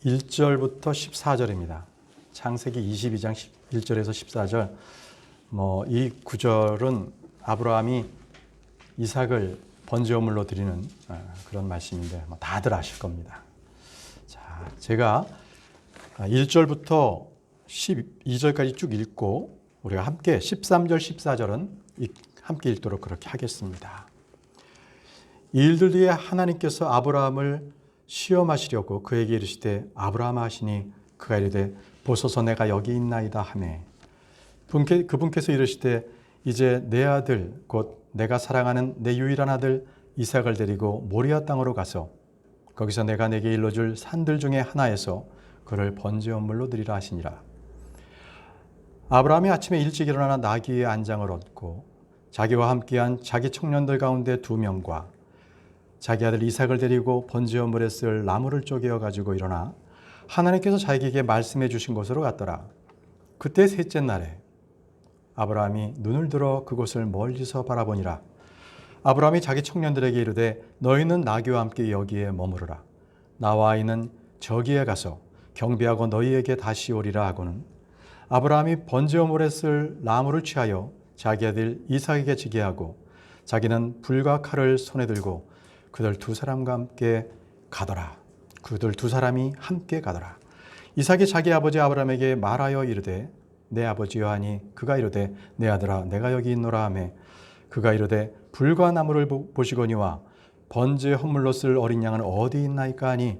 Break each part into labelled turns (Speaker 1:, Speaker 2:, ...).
Speaker 1: 1절부터 14절입니다. 창세기 22장 1절에서 14절. 이 구절은 아브라함이 이삭을 번제물로 드리는 그런 말씀인데 다들 아실 겁니다. 자, 제가 1절부터 12절까지 쭉 읽고 우리가 함께 13절, 14절은 함께 읽도록 그렇게 하겠습니다. 이 일들 뒤에 하나님께서 아브라함을 시험하시려고 그에게 이르시되 아브라함아 하시니 그가 이르되 보소서 내가 여기 있나이다 하매 그분께서 이르시되 이제 내 아들 곧 내가 사랑하는 내 유일한 아들 이삭을 데리고 모리아 땅으로 가서 거기서 내가 내게 일러줄 산들 중에 하나에서 그를 번제물로 드리라 하시니라. 아브라함이 아침에 일찍 일어나 나귀의 안장을 얻고 자기와 함께한 자기 청년들 가운데 2명과 자기 아들 이삭을 데리고 번제물에 쓸 나무를 쪼개어 가지고 일어나 하나님께서 자기에게 말씀해 주신 곳으로 갔더라. 그때 셋째 날에 아브라함이 눈을 들어 그곳을 멀리서 바라보니라. 아브라함이 자기 청년들에게 이르되 너희는 나귀와 함께 여기에 머무르라. 나와 아이는 저기에 가서 경배하고 너희에게 다시 오리라 하고는 아브라함이 번제물에 쓸 나무를 취하여 자기 아들 이삭에게 지게 하고 자기는 불과 칼을 손에 들고 그들 2사람과 함께 가더라. 그들 2사람이 함께 가더라. 이삭이 자기 아버지 아브라함에게 말하여 이르되 내 아버지여 하니 그가 이르되 내 아들아 내가 여기 있노라 하매 그가 이르되 불과 나무를 보시거니와 번제 헌물로 쓸 어린 양은 어디 있나이까 하니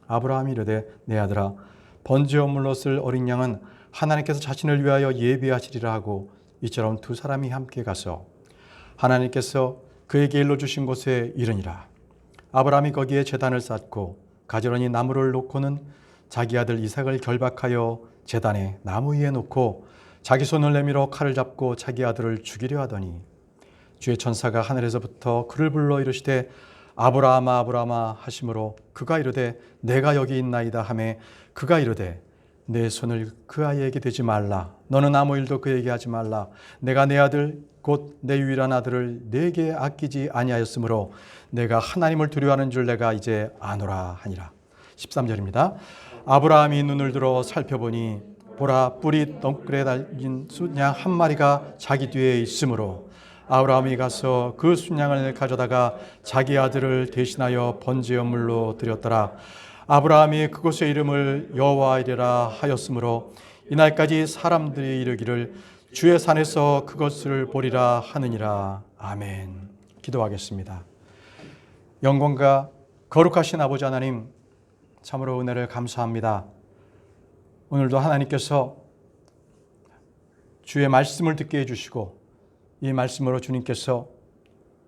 Speaker 1: 아브라함이 이르되 내 아들아 번제 헌물로 쓸 어린 양은 하나님께서 자신을 위하여 예비하시리라 하고 이처럼 2사람이 함께 가서 하나님께서 그에게 일러주신 곳에 이르니라. 아브라함이 거기에 제단을 쌓고 가지런히 나무를 놓고는 자기 아들 이삭을 결박하여 제단에 나무 위에 놓고 자기 손을 내밀어 칼을 잡고 자기 아들을 죽이려 하더니 주의 천사가 하늘에서부터 그를 불러 이르시되 아브라함아 아브라함아 하심으로 그가 이르되 내가 여기 있나이다 하매 그가 이르되 내 손을 그 아이에게 대지 말라. 너는 아무 일도 그에게 하지 말라. 내가 내 아들 곧 내 유일한 아들을 내게 아끼지 아니하였으므로 내가 하나님을 두려워하는 줄 내가 이제 아노라 하니라. 13절입니다. 아브라함이 눈을 들어 살펴보니 보라 뿔이 덩굴에 달린 순양 한 마리가 자기 뒤에 있으므로 아브라함이 가서 그 순양을 가져다가 자기 아들을 대신하여 번제물로 드렸더라. 아브라함이 그곳의 이름을 여호와이라 하였으므로 이날까지 사람들이 이르기를 주의 산에서 그것을 보리라 하느니라. 아멘. 기도하겠습니다. 영광과 거룩하신 아버지 하나님, 참으로 은혜를 감사합니다. 오늘도 하나님께서 주의 말씀을 듣게 해주시고 이 말씀으로 주님께서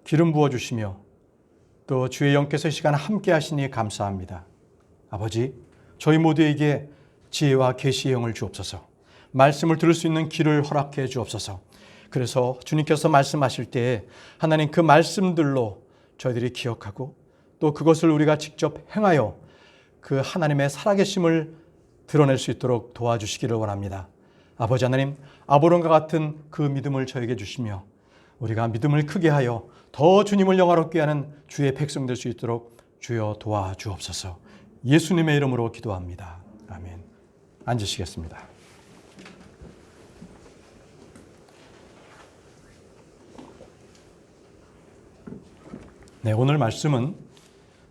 Speaker 1: 기름 부어주시며 또 주의 영께서 이 시간 함께 하시니 감사합니다. 아버지, 저희 모두에게 지혜와 계시의 영을 주옵소서. 말씀을 들을 수 있는 귀를 허락해 주옵소서. 그래서 주님께서 말씀하실 때에 하나님 그 말씀들로 저희들이 기억하고 또 그것을 우리가 직접 행하여 그 하나님의 살아계심을 드러낼 수 있도록 도와주시기를 원합니다. 아버지 하나님, 아브론과 같은 그 믿음을 저에게 주시며 우리가 믿음을 크게 하여 더 주님을 영화롭게 하는 주의 백성 될 수 있도록 주여 도와주옵소서. 예수님의 이름으로 기도합니다. 아멘. 앉으시겠습니다. 네, 오늘 말씀은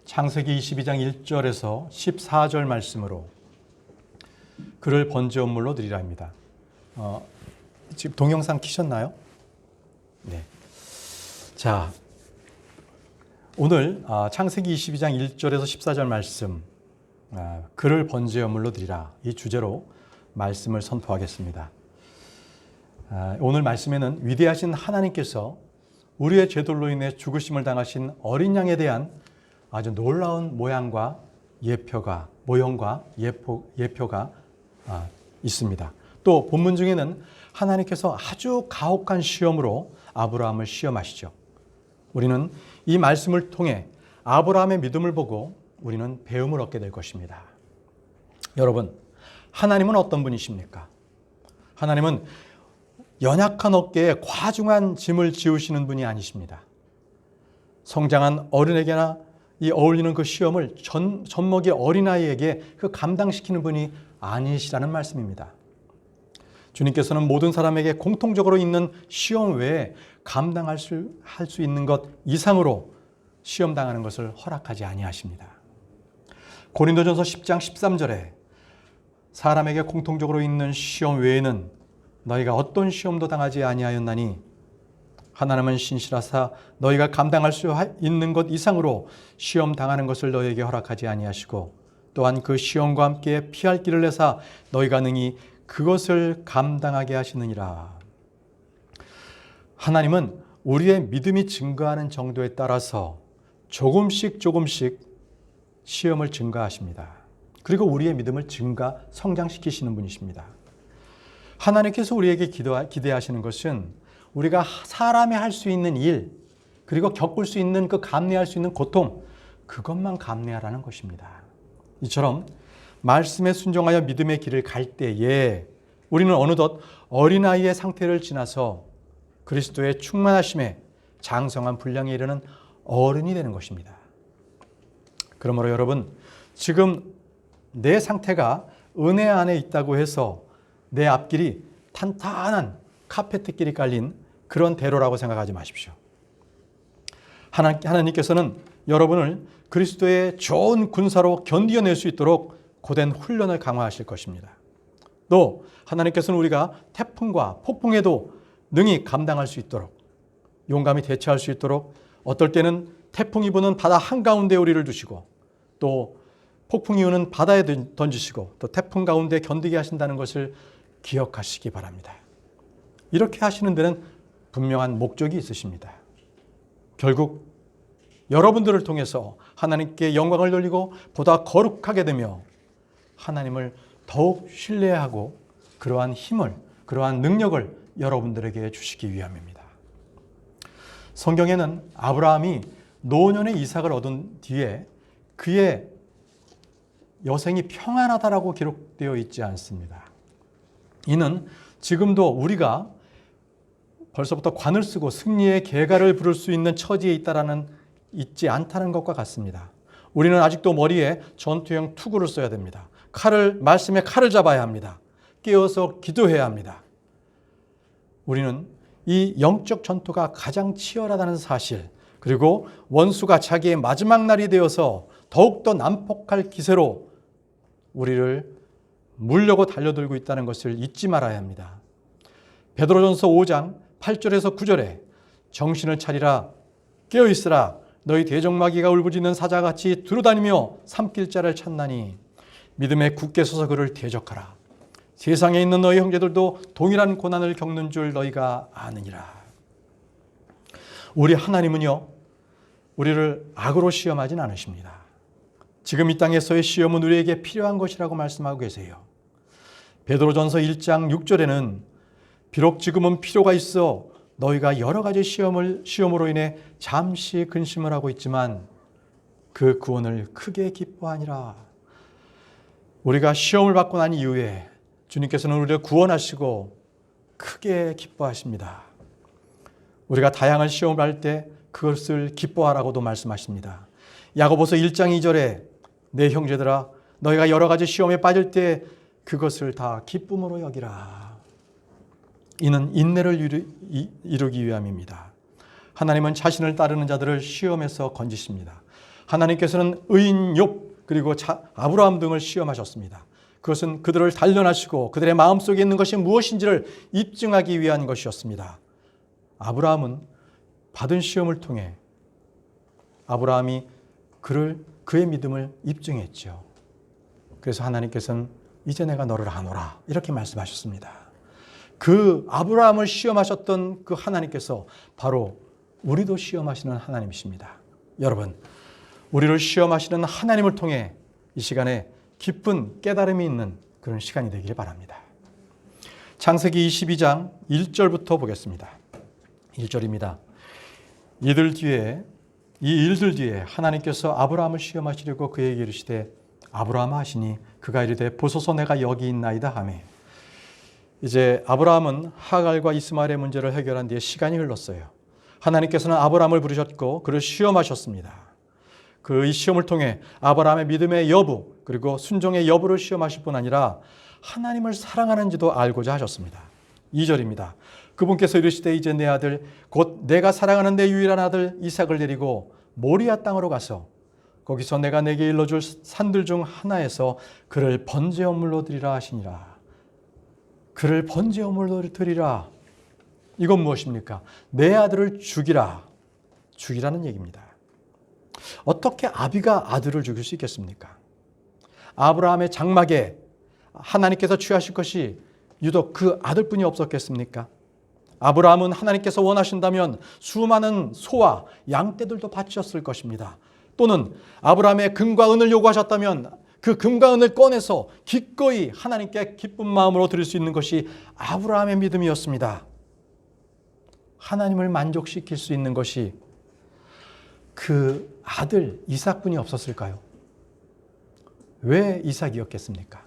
Speaker 1: 창세기 22장 1절에서 14절 말씀으로 그를 번제물로 드리라입니다. 지금 동영상 켜셨나요? 네. 자, 오늘 창세기 22장 1절에서 14절 말씀, 그를 번제물로 드리라, 이 주제로 말씀을 선포하겠습니다. 오늘 말씀에는 위대하신 하나님께서 우리의 죄들로 인해 죽으심을 당하신 어린 양에 대한 아주 놀라운 모형과 예표가 있습니다. 또 본문 중에는 하나님께서 아주 가혹한 시험으로 아브라함을 시험하시죠. 우리는 이 말씀을 통해 아브라함의 믿음을 보고 우리는 배움을 얻게 될 것입니다. 여러분, 하나님은 어떤 분이십니까? 하나님은 연약한 어깨에 과중한 짐을 지우시는 분이 아니십니다. 성장한 어른에게나 이 어울리는 그 시험을 젖먹이 어린아이에게 그 감당시키는 분이 아니시라는 말씀입니다. 주님께서는 모든 사람에게 공통적으로 있는 시험 외에 감당할 수 있는 것 이상으로 시험 당하는 것을 허락하지 아니하십니다. 고린도전서 10장 13절에 사람에게 공통적으로 있는 시험 외에는 너희가 어떤 시험도 당하지 아니하였나니 하나님은 신실하사 너희가 감당할 수 있는 것 이상으로 시험 당하는 것을 너희에게 허락하지 아니하시고 또한 그 시험과 함께 피할 길을 내사 너희가 능히 그것을 감당하게 하시느니라. 하나님은 우리의 믿음이 증가하는 정도에 따라서 조금씩 시험을 증가하십니다. 그리고 우리의 믿음을 성장시키시는 분이십니다. 하나님께서 우리에게 기대하시는 것은 우리가 사람이 할 수 있는 일, 그리고 겪을 수 있는 그 감내할 수 있는 고통, 그것만 감내하라는 것입니다. 이처럼 말씀에 순종하여 믿음의 길을 갈 때에 우리는 어느덧 어린아이의 상태를 지나서 그리스도의 충만하심에 장성한 분량에 이르는 어른이 되는 것입니다. 그러므로 여러분, 지금 내 상태가 은혜 안에 있다고 해서 내 앞길이 탄탄한 카페트길이 깔린 그런 대로라고 생각하지 마십시오. 하나님께서는 여러분을 그리스도의 좋은 군사로 견디어낼 수 있도록 고된 훈련을 강화하실 것입니다. 또 하나님께서는 우리가 태풍과 폭풍에도 능히 감당할 수 있도록, 용감히 대처할 수 있도록 어떨 때는 태풍이 부는 바다 한가운데 우리를 두시고 또 폭풍이 오는 바다에 던지시고 또 태풍 가운데 견디게 하신다는 것을 기억하시기 바랍니다. 이렇게 하시는 데는 분명한 목적이 있으십니다. 결국 여러분들을 통해서 하나님께 영광을 돌리고 보다 거룩하게 되며 하나님을 더욱 신뢰하고 그러한 힘을, 그러한 능력을 여러분들에게 주시기 위함입니다. 성경에는 아브라함이 노년의 이삭을 얻은 뒤에 그의 여생이 평안하다라고 기록되어 있지 않습니다. 이는 지금도 우리가 벌써부터 관을 쓰고 승리의 계가를 부를 수 있는 처지에 있지 않다는 것과 같습니다. 우리는 아직도 머리에 전투형 투구를 써야 됩니다. 말씀에 칼을 잡아야 합니다. 깨어서 기도해야 합니다. 우리는 이 영적 전투가 가장 치열하다는 사실, 그리고 원수가 자기의 마지막 날이 되어서 더욱더 난폭할 기세로 우리를 물려고 달려들고 있다는 것을 잊지 말아야 합니다. 베드로전서 5장 8절에서 9절에 정신을 차리라, 깨어있으라, 너희 대적마귀가 울부짖는 사자같이 두루다니며 삼킬 자를 찾나니 믿음에 굳게 서서 그를 대적하라. 세상에 있는 너희 형제들도 동일한 고난을 겪는 줄 너희가 아느니라. 우리 하나님은요, 우리를 악으로 시험하진 않으십니다. 지금 이 땅에서의 시험은 우리에게 필요한 것이라고 말씀하고 계세요. 베드로전서 1장 6절에는 비록 지금은 필요가 있어 너희가 여러 가지 시험으로 인해 잠시 근심을 하고 있지만 그 구원을 크게 기뻐하니라. 우리가 시험을 받고 난 이후에 주님께서는 우리를 구원하시고 크게 기뻐하십니다. 우리가 다양한 시험을 받을 때 그것을 기뻐하라고도 말씀하십니다. 야고보서 1장 2절에 내 형제들아 너희가 여러 가지 시험에 빠질 때 그것을 다 기쁨으로 여기라. 이는 인내를 이루기 위함입니다. 하나님은 자신을 따르는 자들을 시험에서 건지십니다. 하나님께서는 의인 욥 그리고 아브라함 등을 시험하셨습니다. 그것은 그들을 단련하시고 그들의 마음속에 있는 것이 무엇인지를 입증하기 위한 것이었습니다. 아브라함은 받은 시험을 통해 아브라함이 그의 믿음을 입증했죠. 그래서 하나님께서는 이제 내가 너를 아노라 이렇게 말씀하셨습니다. 그 아브라함을 시험하셨던 그 하나님께서 바로 우리도 시험하시는 하나님이십니다. 여러분, 우리를 시험하시는 하나님을 통해 이 시간에 깊은 깨달음이 있는 그런 시간이 되기를 바랍니다. 창세기 22장 1절부터 보겠습니다. 1절입니다. 이 일들 뒤에 하나님께서 아브라함을 시험하시려고 그에게 이르시되 아브라함아 하시니 그가 이르되 보소서 내가 여기 있나이다 하매. 이제 아브라함은 하갈과 이스마엘의 문제를 해결한 뒤에 시간이 흘렀어요. 하나님께서는 아브라함을 부르셨고 그를 시험하셨습니다. 그 이 시험을 통해 아브라함의 믿음의 여부 그리고 순종의 여부를 시험하실 뿐 아니라 하나님을 사랑하는지도 알고자 하셨습니다. 2절입니다. 그분께서 이르시되 이제 내 아들 곧 내가 사랑하는 내 유일한 아들 이삭을 데리고 모리아 땅으로 가서 거기서 내가 내게 일러줄 산들 중 하나에서 그를 번제물로 드리라 하시니라. 그를 번제물로 드리라. 이건 무엇입니까? 내 아들을 죽이라. 죽이라는 얘기입니다. 어떻게 아비가 아들을 죽일 수 있겠습니까? 아브라함의 장막에 하나님께서 취하실 것이 유독 그 아들뿐이 없었겠습니까? 아브라함은 하나님께서 원하신다면 수많은 소와 양떼들도 바치셨을 것입니다. 또는 아브라함의 금과 은을 요구하셨다면 그 금과 은을 꺼내서 기꺼이 하나님께 기쁜 마음으로 드릴 수 있는 것이 아브라함의 믿음이었습니다. 하나님을 만족시킬 수 있는 것이 그 아들 이삭뿐이 없었을까요? 왜 이삭이었겠습니까?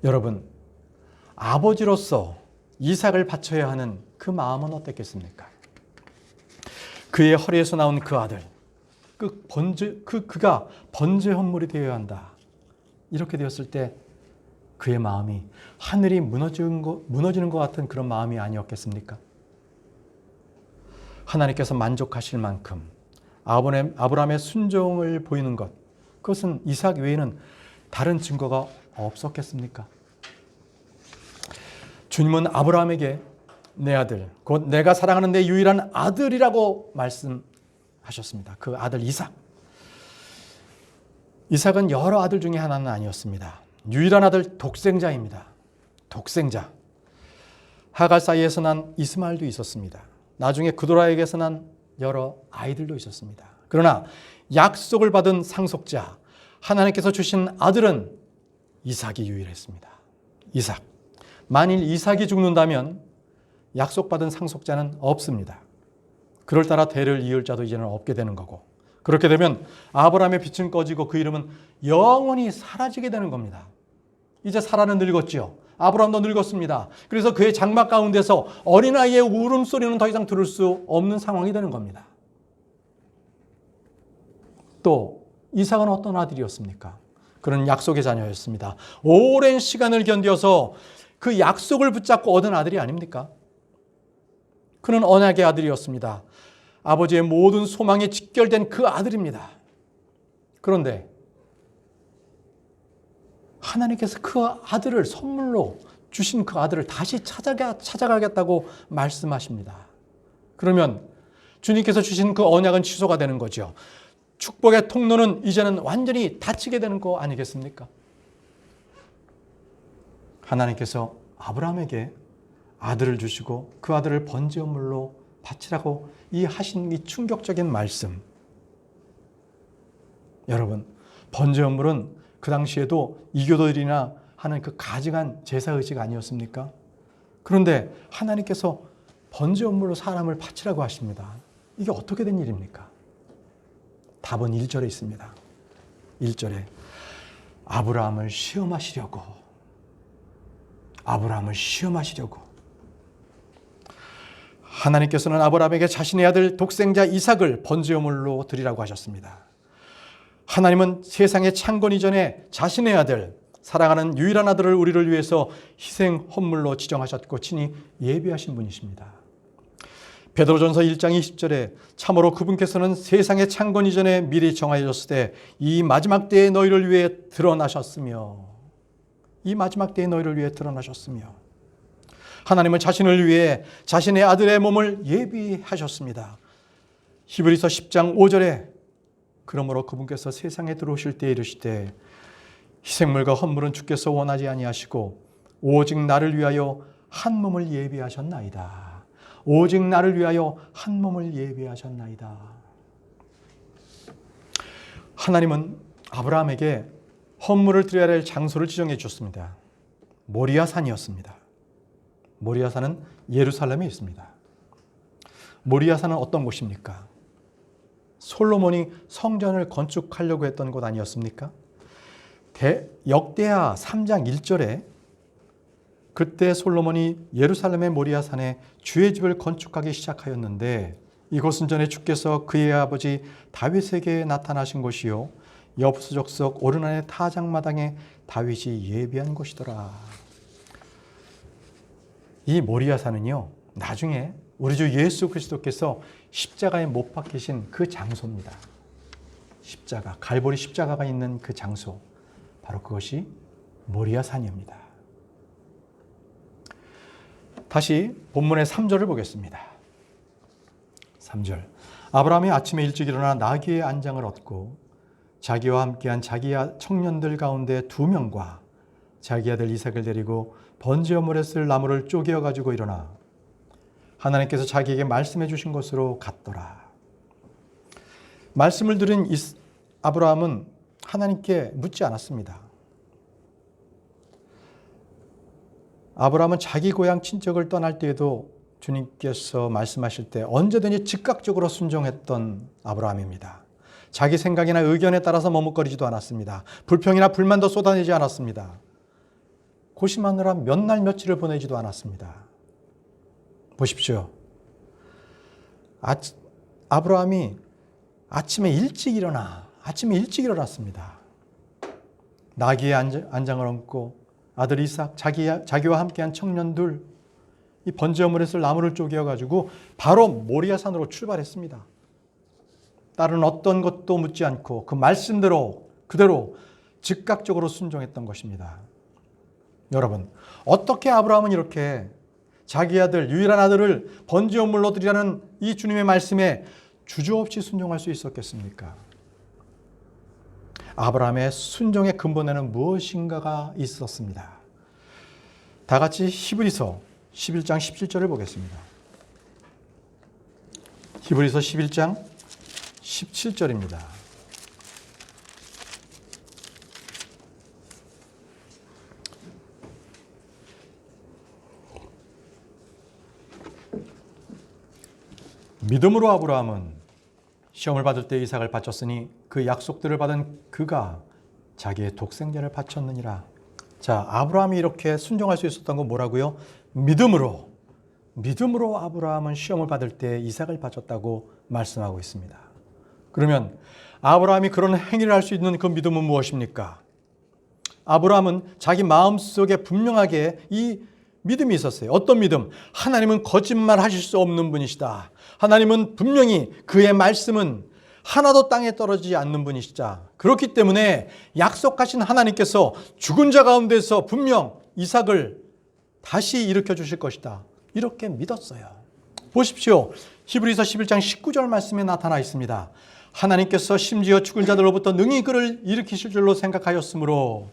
Speaker 1: 여러분, 아버지로서 이삭을 바쳐야 하는 그 마음은 어땠겠습니까? 그의 허리에서 나온 그 아들, 그가 번제 헌물이 되어야 한다. 이렇게 되었을 때 그의 마음이 하늘이 무너지는 것 같은 그런 마음이 아니었겠습니까? 하나님께서 만족하실 만큼 아브라함의 순종을 보이는 것, 그것은 이삭 외에는 다른 증거가 없었겠습니까? 주님은 아브라함에게 내 아들, 곧 내가 사랑하는 내 유일한 아들이라고 말씀하셨습니다. 그 아들 이삭. 이삭은 여러 아들 중에 하나는 아니었습니다. 유일한 아들 독생자입니다. 독생자. 하갈 사이에서 난 이스마엘도 있었습니다. 나중에 그도라에게서 난 여러 아이들도 있었습니다. 그러나 약속을 받은 상속자, 하나님께서 주신 아들은 이삭이 유일했습니다. 이삭. 만일 이삭이 죽는다면 약속받은 상속자는 없습니다. 그를 따라 대를 이을 자도 이제는 없게 되는 거고, 그렇게 되면 아브라함의 빛은 꺼지고 그 이름은 영원히 사라지게 되는 겁니다. 이제 사라는 늙었지요. 아브라함도 늙었습니다. 그래서 그의 장막 가운데서 어린아이의 울음소리는 더 이상 들을 수 없는 상황이 되는 겁니다. 또 이삭은 어떤 아들이었습니까? 그는 약속의 자녀였습니다. 오랜 시간을 견뎌서 그 약속을 붙잡고 얻은 아들이 아닙니까? 그는 언약의 아들이었습니다. 아버지의 모든 소망이 직결된 그 아들입니다. 그런데 하나님께서 그 아들을 선물로 주신 그 아들을 다시 찾아가겠다고 말씀하십니다. 그러면 주님께서 주신 그 언약은 취소가 되는 거죠. 축복의 통로는 이제는 완전히 닫히게 되는 거 아니겠습니까? 하나님께서 아브라함에게 아들을 주시고 그 아들을 번제물로 바치라고 하신 이 충격적인 말씀. 여러분, 번제물은 그 당시에도 이교도들이나 하는 그 가증한 제사의식 아니었습니까? 그런데 하나님께서 번제물로 사람을 바치라고 하십니다. 이게 어떻게 된 일입니까? 답은 1절에 있습니다. 1절에 아브라함을 시험하시려고. 하나님께서는 아브라함에게 자신의 아들 독생자 이삭을 번제물로 드리라고 하셨습니다. 하나님은 세상의 창건 이전에 자신의 아들, 사랑하는 유일한 아들을 우리를 위해서 희생 헌물로 지정하셨고 친히 예비하신 분이십니다. 베드로전서 1장 20절에 참으로 그분께서는 세상의 창건 이전에 미리 정하셨을 때 이 마지막 때에 너희를 위해 드러나셨으며 하나님은 자신을 위해 자신의 아들의 몸을 예비하셨습니다. 히브리서 10장 5절에 그러므로 그분께서 세상에 들어오실 때 이르시되 희생물과 헌물은 주께서 원하지 아니하시고 오직 나를 위하여 한 몸을 예비하셨나이다. 하나님은 아브라함에게 헌물을 드려야 할 장소를 지정해 주셨습니다. 모리아산이었습니다. 모리아산은 예루살렘에 있습니다. 모리아산은 어떤 곳입니까? 솔로몬이 성전을 건축하려고 했던 곳 아니었습니까? 역대하 3장 1절에 그때 솔로몬이 예루살렘의 모리아산에 주의 집을 건축하기 시작하였는데 이곳은 전에 주께서 그의 아버지 다윗에게 나타나신 곳이요 여부수 족속 오르난의 타작마당에 다윗이 예비한 곳이더라. 이 모리아산은요, 나중에 우리 주 예수 그리스도께서 십자가에 못 박히신 그 장소입니다. 십자가, 갈보리 십자가가 있는 그 장소, 바로 그것이 모리아산입니다. 다시 본문의 3절을 보겠습니다. 3절. 아브라함이 아침에 일찍 일어나 나귀의 안장을 얻고 자기와 함께한 자기 청년들 가운데 2명과 자기 아들 이삭을 데리고 번제물에 쓸 나무를 쪼개어 가지고 일어나 하나님께서 자기에게 말씀해 주신 곳으로 갔더라. 말씀을 들은 아브라함은 하나님께 묻지 않았습니다. 아브라함은 자기 고향 친척을 떠날 때에도 주님께서 말씀하실 때 언제든지 즉각적으로 순종했던 아브라함입니다. 자기 생각이나 의견에 따라서 머뭇거리지도 않았습니다. 불평이나 불만도 쏟아내지 않았습니다. 고심하느라 몇 날 며칠을 보내지도 않았습니다. 보십시오. 아브라함이 아침에 일찍 일어났습니다. 나귀의 안장을 얹고 아들 이삭, 자기와 함께한 청년들, 이 번제물에 쓸 나무를 쪼개어 가지고 바로 모리아산으로 출발했습니다. 다른 어떤 것도 묻지 않고 그 말씀대로 그대로 즉각적으로 순종했던 것입니다. 여러분, 어떻게 아브라함은 이렇게 자기 아들, 유일한 아들을 번제물로 드리라는 이 주님의 말씀에 주저없이 순종할 수 있었겠습니까? 아브라함의 순종의 근본에는 무엇인가가 있었습니다. 다 같이 히브리서 11장 17절을 보겠습니다. 히브리서 11장 17절입니다. 믿음으로 아브라함은 시험을 받을 때 이삭을 바쳤으니 그 약속들을 받은 그가 자기의 독생자를 바쳤느니라. 자, 아브라함이 이렇게 순종할 수 있었던 건 뭐라고요? 믿음으로 아브라함은 시험을 받을 때 이삭을 바쳤다고 말씀하고 있습니다. 그러면 아브라함이 그런 행위를 할 수 있는 그 믿음은 무엇입니까? 아브라함은 자기 마음속에 분명하게 이 믿음이 있었어요. 어떤 믿음? 하나님은 거짓말하실 수 없는 분이시다. 하나님은 분명히 그의 말씀은 하나도 땅에 떨어지지 않는 분이시다. 그렇기 때문에 약속하신 하나님께서 죽은 자 가운데서 분명 이삭을 다시 일으켜 주실 것이다. 이렇게 믿었어요. 보십시오. 히브리서 11장 19절 말씀에 나타나 있습니다. 하나님께서 심지어 죽은 자들로부터 능히 그를 일으키실 줄로 생각하였으므로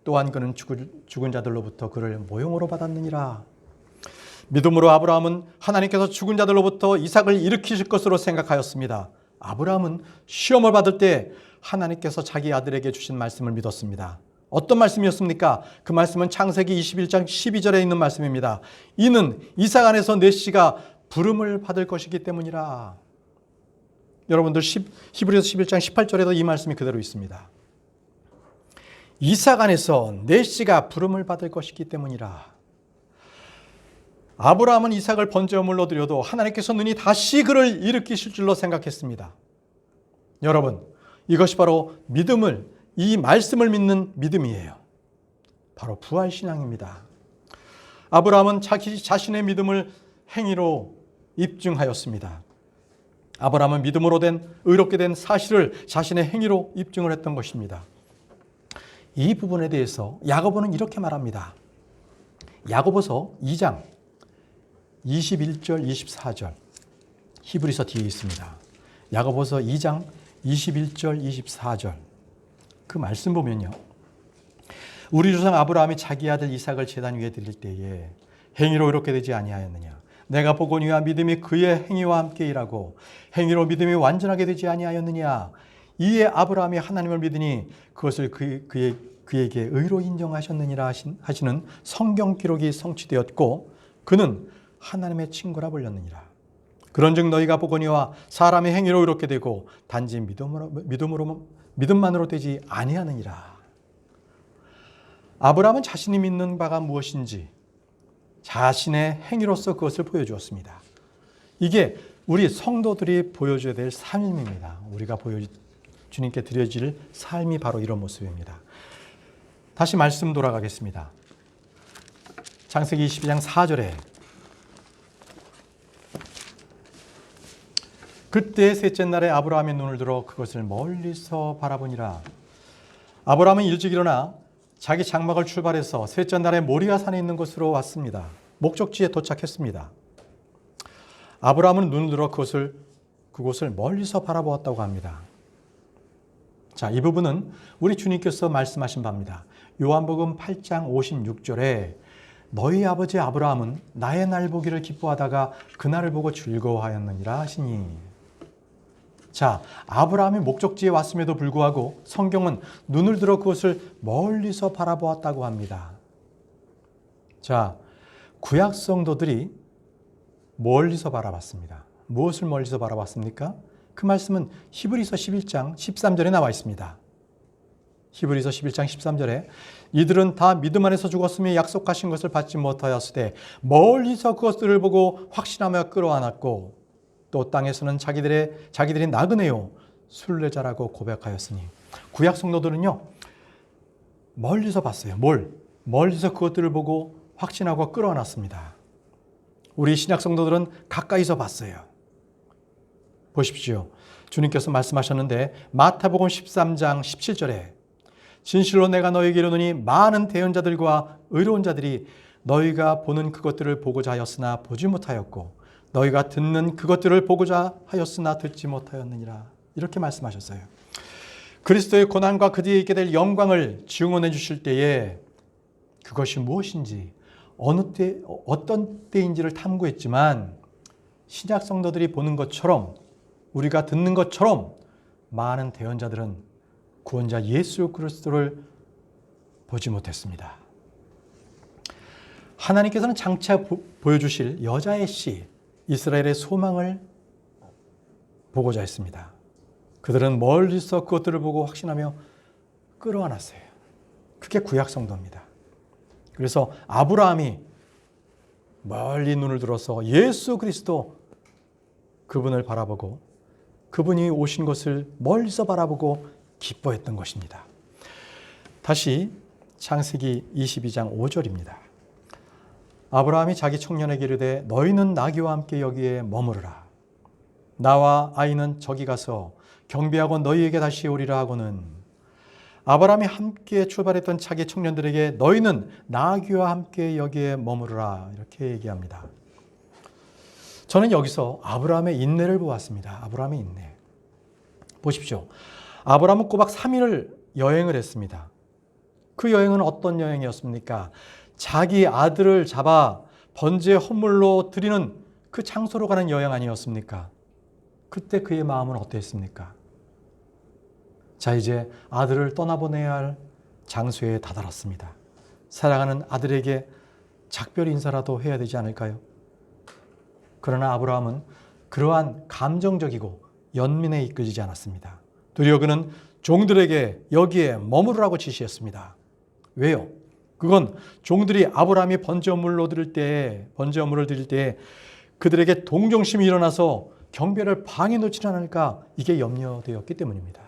Speaker 1: 또한 그는 죽은 자들로부터 그를 모형으로 받았느니라. 믿음으로 아브라함은 하나님께서 죽은 자들로부터 이삭을 일으키실 것으로 생각하였습니다. 아브라함은 시험을 받을 때 하나님께서 자기 아들에게 주신 말씀을 믿었습니다. 어떤 말씀이었습니까? 그 말씀은 창세기 21장 12절에 있는 말씀입니다. 이는 이삭 안에서 내 씨가 부름을 받을 것이기 때문이라. 여러분들 히브리서 11장 18절에도 이 말씀이 그대로 있습니다. 이삭 안에서 내 씨가 부름을 받을 것이기 때문이라. 아브라함은 이삭을 번제물로 드려도 하나님께서 능히 다시 그를 일으키실 줄로 생각했습니다. 여러분, 이것이 바로 이 말씀을 믿는 믿음이에요. 바로 부활신앙입니다. 아브라함은 자기 자신의 믿음을 행위로 입증하였습니다. 아브라함은 믿음으로 의롭게 된 사실을 자신의 행위로 입증을 했던 것입니다. 이 부분에 대해서 야고보는 이렇게 말합니다. 야고보서 2장 21절 24절 히브리서 뒤에 있습니다. 야고보서 2장 21절 24절 그 말씀 보면요. 우리 조상 아브라함이 자기 아들 이삭을 제단 위에 드릴 때에 행위로 이렇게 되지 아니하였느냐. 내가 보거니와 믿음이 그의 행위와 함께 일하고 행위로 믿음이 완전하게 되지 아니하였느냐. 이에 아브라함이 하나님을 믿으니 그것을 그에게 의로 인정하셨느니라 하시는 성경 기록이 성취되었고 그는 하나님의 친구라 불렸느니라. 그런즉 너희가 보거니와 사람의 행위로 이렇게 되고 단지 믿음만으로 되지 아니하느니라. 아브라함은 자신이 믿는 바가 무엇인지 자신의 행위로서 그것을 보여주었습니다. 이게 우리 성도들이 보여줘야 될 삶입니다. 우리가 주님께 드려질 삶이 바로 이런 모습입니다. 다시 말씀 돌아가겠습니다. 창세기 22장 4절에 그때 셋째 날에 아브라함의 눈을 들어 그것을 멀리서 바라보니라. 아브라함은 일찍 일어나 자기 장막을 출발해서 셋째 날에 모리아 산에 있는 곳으로 왔습니다. 목적지에 도착했습니다. 아브라함은 눈을 들어 그곳을 멀리서 바라보았다고 합니다. 자, 이 부분은 우리 주님께서 말씀하신 바입니다. 요한복음 8장 56절에 너희 아버지 아브라함은 나의 날 보기를 기뻐하다가 그날을 보고 즐거워하였느니라 하시니. 자, 아브라함이 목적지에 왔음에도 불구하고 성경은 눈을 들어 그것을 멀리서 바라보았다고 합니다. 자, 구약 성도들이 멀리서 바라봤습니다. 무엇을 멀리서 바라봤습니까? 그 말씀은 히브리서 11장 13절에 나와 있습니다. 히브리서 11장 13절에 이들은 다 믿음 안에서 죽었으며 약속하신 것을 받지 못하였으되 멀리서 그것들을 보고 확신하며 끌어안았고 또 땅에서는 자기들이 나그네요 순례자라고 고백하였으니. 구약 성도들은요 멀리서 봤어요. 멀리서 그것들을 보고 확신하고 끌어안았습니다. 우리 신약 성도들은 가까이서 봤어요. 보십시오. 주님께서 말씀하셨는데 마태복음 13장 17절에 진실로 내가 너에게 이르노니 많은 대언자들과 의로운 자들이 너희가 보는 그것들을 보고자 하였으나 보지 못하였고 너희가 듣는 그것들을 보고자 하였으나 듣지 못하였느니라. 이렇게 말씀하셨어요. 그리스도의 고난과 그 뒤에 있게 될 영광을 증언해 주실 때에 그것이 무엇인지 어떤 때인지를 탐구했지만 신약 성도들이 보는 것처럼 우리가 듣는 것처럼 많은 대언자들은 구원자 예수 그리스도를 보지 못했습니다. 하나님께서는 장차 보여주실 여자의 씨 이스라엘의 소망을 보고자 했습니다. 그들은 멀리서 그것들을 보고 확신하며 끌어안았어요. 그게 구약 성도입니다. 그래서 아브라함이 멀리 눈을 들어서 예수 그리스도 그분을 바라보고 그분이 오신 것을 멀리서 바라보고 기뻐했던 것입니다. 다시 창세기 22장 5절입니다. 아브라함이 자기 청년에게 이르되 너희는 나귀와 함께 여기에 머무르라. 나와 아이는 저기 가서 경배하고 너희에게 다시 오리라 하고는 아브라함이 함께 출발했던 자기 청년들에게 너희는 나귀와 함께 여기에 머무르라 이렇게 얘기합니다. 저는 여기서 아브라함의 인내를 보았습니다. 아브라함의 인내. 보십시오. 아브라함은 꼬박 3일을 여행을 했습니다. 그 여행은 어떤 여행이었습니까? 자기 아들을 잡아 번제 헌물로 드리는 그 장소로 가는 여행 아니었습니까? 그때 그의 마음은 어땠습니까? 자, 이제 아들을 떠나보내야 할 장소에 다다랐습니다. 사랑하는 아들에게 작별 인사라도 해야 되지 않을까요? 그러나 아브라함은 그러한 감정적이고 연민에 이끌리지 않았습니다. 도리어 그는 종들에게 여기에 머무르라고 지시했습니다. 왜요? 그건 종들이 아브라함이 번제 헌물을 드릴 때 그들에게 동정심이 일어나서 경배를 방해 놓지 않을까 이게 염려되었기 때문입니다.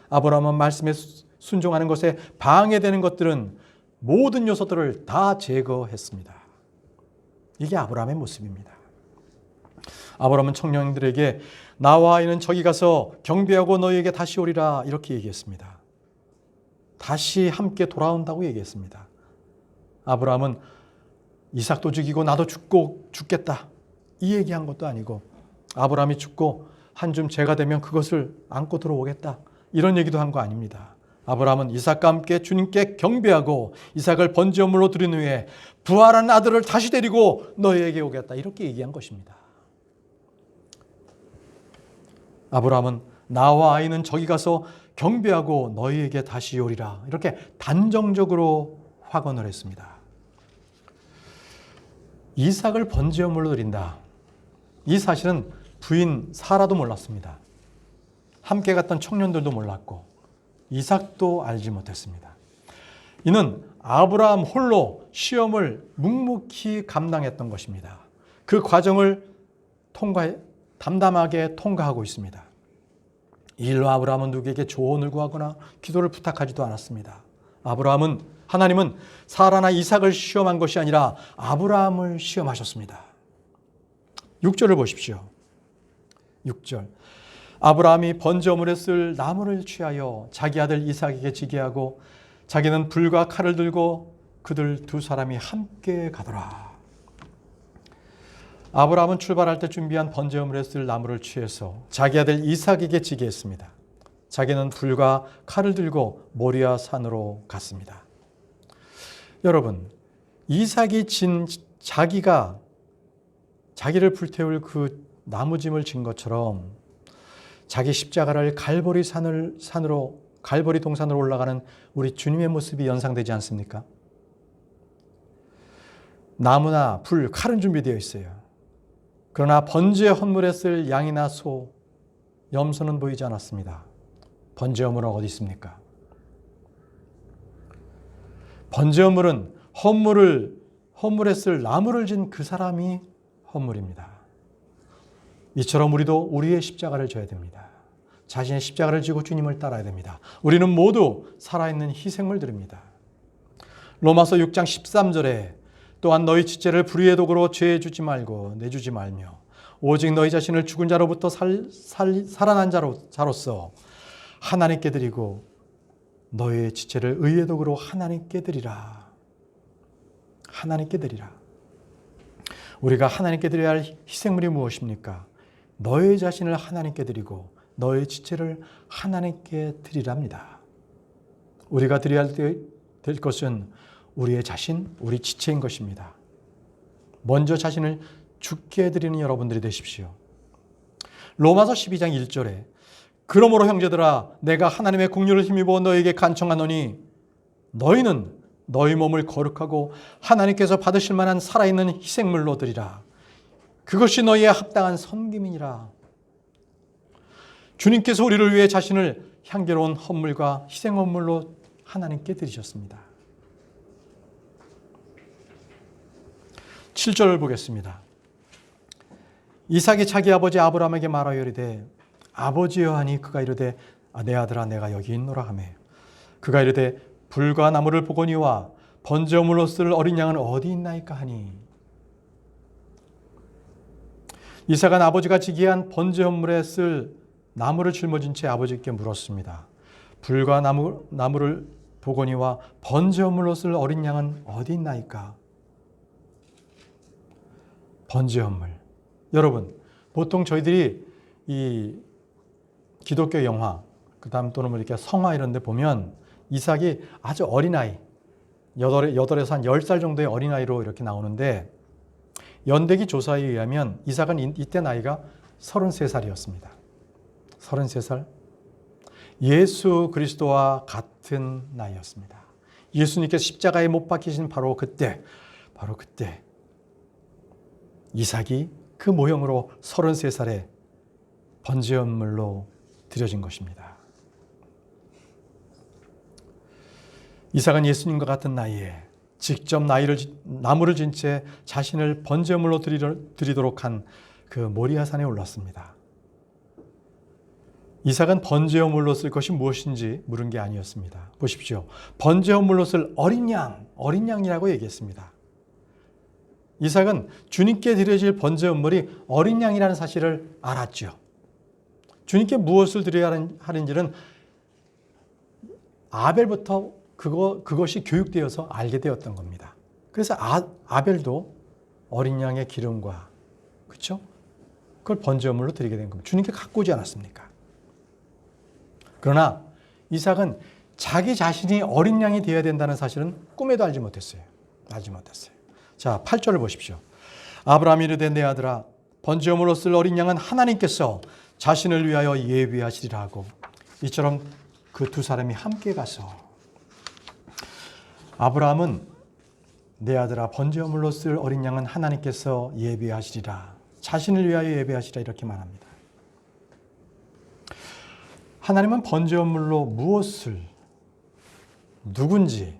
Speaker 1: 아브라함은 말씀에 순종하는 것에 방해되는 것들은 모든 요소들을 다 제거했습니다. 이게 아브라함의 모습입니다. 아브라함은 청년들에게 나와 아이는 저기 가서 경배하고 너희에게 다시 오리라 이렇게 얘기했습니다. 다시 함께 돌아온다고 얘기했습니다. 아브라함은 이삭도 죽이고 나도 죽겠다 이 얘기한 것도 아니고 아브라함이 죽고 한 줌 재가 되면 그것을 안고 들어오겠다 이런 얘기도 한 거 아닙니다. 아브라함은 이삭과 함께 주님께 경배하고 이삭을 번제 헌물로 드린 후에 부활한 아들을 다시 데리고 너희에게 오겠다 이렇게 얘기한 것입니다. 아브라함은 나와 아이는 저기 가서 경배하고 너희에게 다시 오리라 이렇게 단정적으로 확언을 했습니다. 이삭을 번제 헌물로 드린다. 이 사실은 부인 사라도 몰랐습니다. 함께 갔던 청년들도 몰랐고 이삭도 알지 못했습니다. 이는 아브라함 홀로 시험을 묵묵히 감당했던 것입니다. 그 과정을 담담하게 통과하고 있습니다. 이 일로 아브라함은 누구에게 조언을 구하거나 기도를 부탁하지도 않았습니다. 하나님은 사라나 이삭을 시험한 것이 아니라 아브라함을 시험하셨습니다. 6절을 보십시오. 6절. 아브라함이 번제물에 쓸 나무를 취하여 자기 아들 이삭에게 지게 하고 자기는 불과 칼을 들고 그들 두 사람이 함께 가더라. 아브라함은 출발할 때 준비한 번제물에 쓸 나무를 취해서 자기 아들 이삭에게 지게 했습니다. 자기는 불과 칼을 들고 모리아 산으로 갔습니다. 여러분, 이삭이 자기를 불태울 그 나무짐을 진 것처럼 자기 십자가를 갈보리 동산으로 올라가는 우리 주님의 모습이 연상되지 않습니까? 나무나 불, 칼은 준비되어 있어요. 그러나 번제 헌물에 쓸 양이나 소, 염소는 보이지 않았습니다. 번제 헌물은 어디 있습니까? 번제 헌물은 헌물에 쓸 나무를 진 그 사람이 헌물입니다. 이처럼 우리도 우리의 십자가를 져야 됩니다. 자신의 십자가를 지고 주님을 따라야 됩니다. 우리는 모두 살아있는 희생물들입니다. 로마서 6장 13절에 또한 너희 지체를 불의의 도구로 죄에 주지 말고 내주지 말며 오직 너희 자신을 죽은 자로부터 살아난 자로서 하나님께 드리고 너희의 지체를 의의 도구로 하나님께 드리라. 하나님께 드리라. 우리가 하나님께 드려야 할 희생물이 무엇입니까? 너희 자신을 하나님께 드리고 너희 지체를 하나님께 드리랍니다. 우리가 드려야 될 것은 우리의 자신, 우리 지체인 것입니다. 먼저 자신을 죽게 드리는 여러분들이 되십시오. 로마서 12장 1절에 그러므로 형제들아 내가 하나님의 긍휼을 힘입어 너희에게 간청하노니 너희는 너희 몸을 거룩하고 하나님께서 받으실 만한 살아있는 희생물로 드리라. 그것이 너희의 합당한 섬김이니라. 주님께서 우리를 위해 자신을 향기로운 헌물과 희생헌물로 하나님께 드리셨습니다. 7절을 보겠습니다. 이삭이 자기 아버지 아브라함에게 말하여 이르되 아버지여 하니 그가 이르되 내 아들아 내가 여기 있노라 하매 그가 이르되 불과 나무를 보거니와 번제물로 쓸 어린 양은 어디 있나이까 하니 이삭은 아버지가 지기한 번제물에 쓸 나무를 짊어진 채 아버지께 물었습니다. 불과 나무를 보거니와 번제물로 쓸 어린 양은 어디 있나이까? 번제물. 여러분, 보통 저희들이 이 기독교 영화, 그다음 또는 이렇게 성화 이런 데 보면 이삭이 아주 어린아이, 8에서 한 10살 정도의 어린아이로 이렇게 나오는데 연대기 조사에 의하면 이삭은 이때 나이가 33살이었습니다. 33살. 예수 그리스도와 같은 나이였습니다. 예수님께서 십자가에 못 박히신 바로 그때 이삭이 그 모형으로 33살에 번제물로 드려진 것입니다. 이삭은 예수님과 같은 나이에 직접 나무를 진 채 자신을 번제물로 드리도록 한 그 모리아산에 올랐습니다. 이삭은 번제물로 쓸 것이 무엇인지 물은 게 아니었습니다. 보십시오. 번제물로 쓸 어린 양이라고 얘기했습니다. 이삭은 주님께 드려질 번제물이 어린 양이라는 사실을 알았죠. 주님께 무엇을 드려야 하는지는 아벨부터 그것이 교육되어서 알게 되었던 겁니다. 그래서 아벨도 어린 양의 기름과 그렇죠? 그걸 번제물로 드리게 된 겁니다. 주님께 갖고 오지 않았습니까? 그러나 이삭은 자기 자신이 어린 양이 되어야 된다는 사실은 꿈에도 알지 못했어요. 자, 8절을 보십시오. 아브라함이 이르되 내 아들아 번제물로 쓸 어린 양은 하나님께서 자신을 위하여 예비하시리라 하고 이처럼 그 두 사람이 함께 가서 아브라함은 내 아들아 번제물로 쓸 어린 양은 하나님께서 예비하시리라. 자신을 위하여 예비하시리라 이렇게 말합니다. 하나님은 번제물로 무엇을 누군지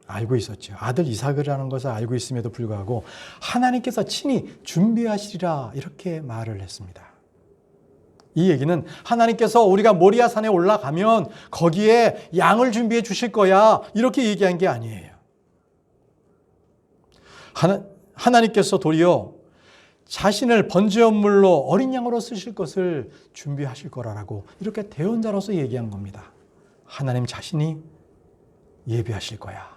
Speaker 1: 알고 있었죠. 아들 이삭이라는 것을 알고 있음에도 불구하고 하나님께서 친히 준비하시리라 이렇게 말을 했습니다. 이 얘기는 하나님께서 우리가 모리아 산에 올라가면 거기에 양을 준비해 주실 거야 이렇게 얘기한 게 아니에요. 하나님께서 도리어 자신을 번제물로 어린 양으로 쓰실 것을 준비하실 거라고 이렇게 대언자로서 얘기한 겁니다. 하나님 자신이 예비하실 거야.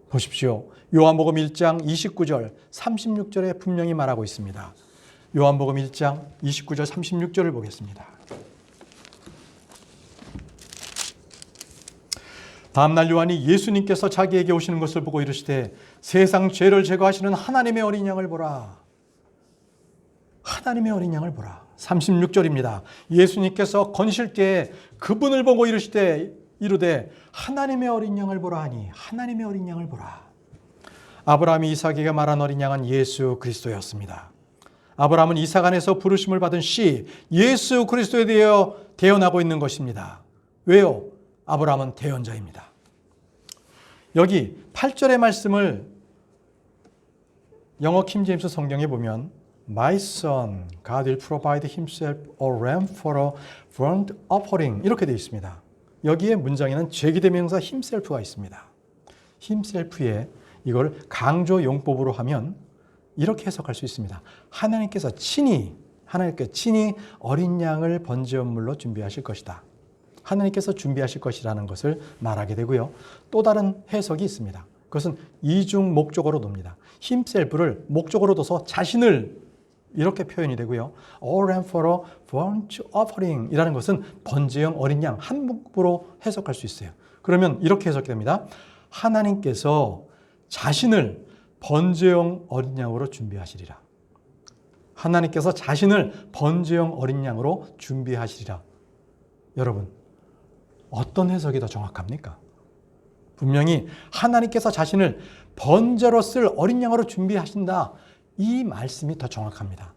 Speaker 1: 보십시오. 요한복음 1장 29절, 36절에 분명히 말하고 있습니다. 요한복음 1장 29절, 36절을 보겠습니다. 다음날 요한이 예수님께서 자기에게 오시는 것을 보고 이르시되 세상 죄를 제거하시는 하나님의 어린 양을 보라. 하나님의 어린 양을 보라. 36절입니다. 예수님께서 건실 때에 그분을 보고 이르되 하나님의 어린 양을 보라 하니 하나님의 어린 양을 보라. 아브라함이 이삭에게 말한 어린 양은 예수 그리스도였습니다. 아브라함은 이삭 안에서 부르심을 받은 씨 예수 그리스도에 대하여 대언하고 있는 것입니다. 왜요? 아브라함은 대언자입니다. 여기 8절의 말씀을 영어 킹제임스 성경에 보면 My son, God will provide himself a ram for a burnt offering 이렇게 되어 있습니다. 여기에 문장에는 제기대명사 himself가 있습니다. himself에 이걸 강조 용법으로 하면 이렇게 해석할 수 있습니다. 하나님께서 친히 어린 양을 번제물로 준비하실 것이다. 하나님께서 준비하실 것이라는 것을 말하게 되고요. 또 다른 해석이 있습니다. 그것은 이중 목적어로 둡니다. himself를 목적어로 둬서 자신을 이렇게 표현이 되고요. A ram for a burnt offering 이라는 것은 번제용 어린 양 한 목으로 해석할 수 있어요. 그러면 이렇게 해석이 됩니다. 하나님께서 자신을 번제용 어린 양으로 준비하시리라. 하나님께서 자신을 번제용 어린 양으로 준비하시리라. 여러분, 어떤 해석이 더 정확합니까? 분명히 하나님께서 자신을 번제로 쓸 어린 양으로 준비하신다. 이 말씀이 더 정확합니다.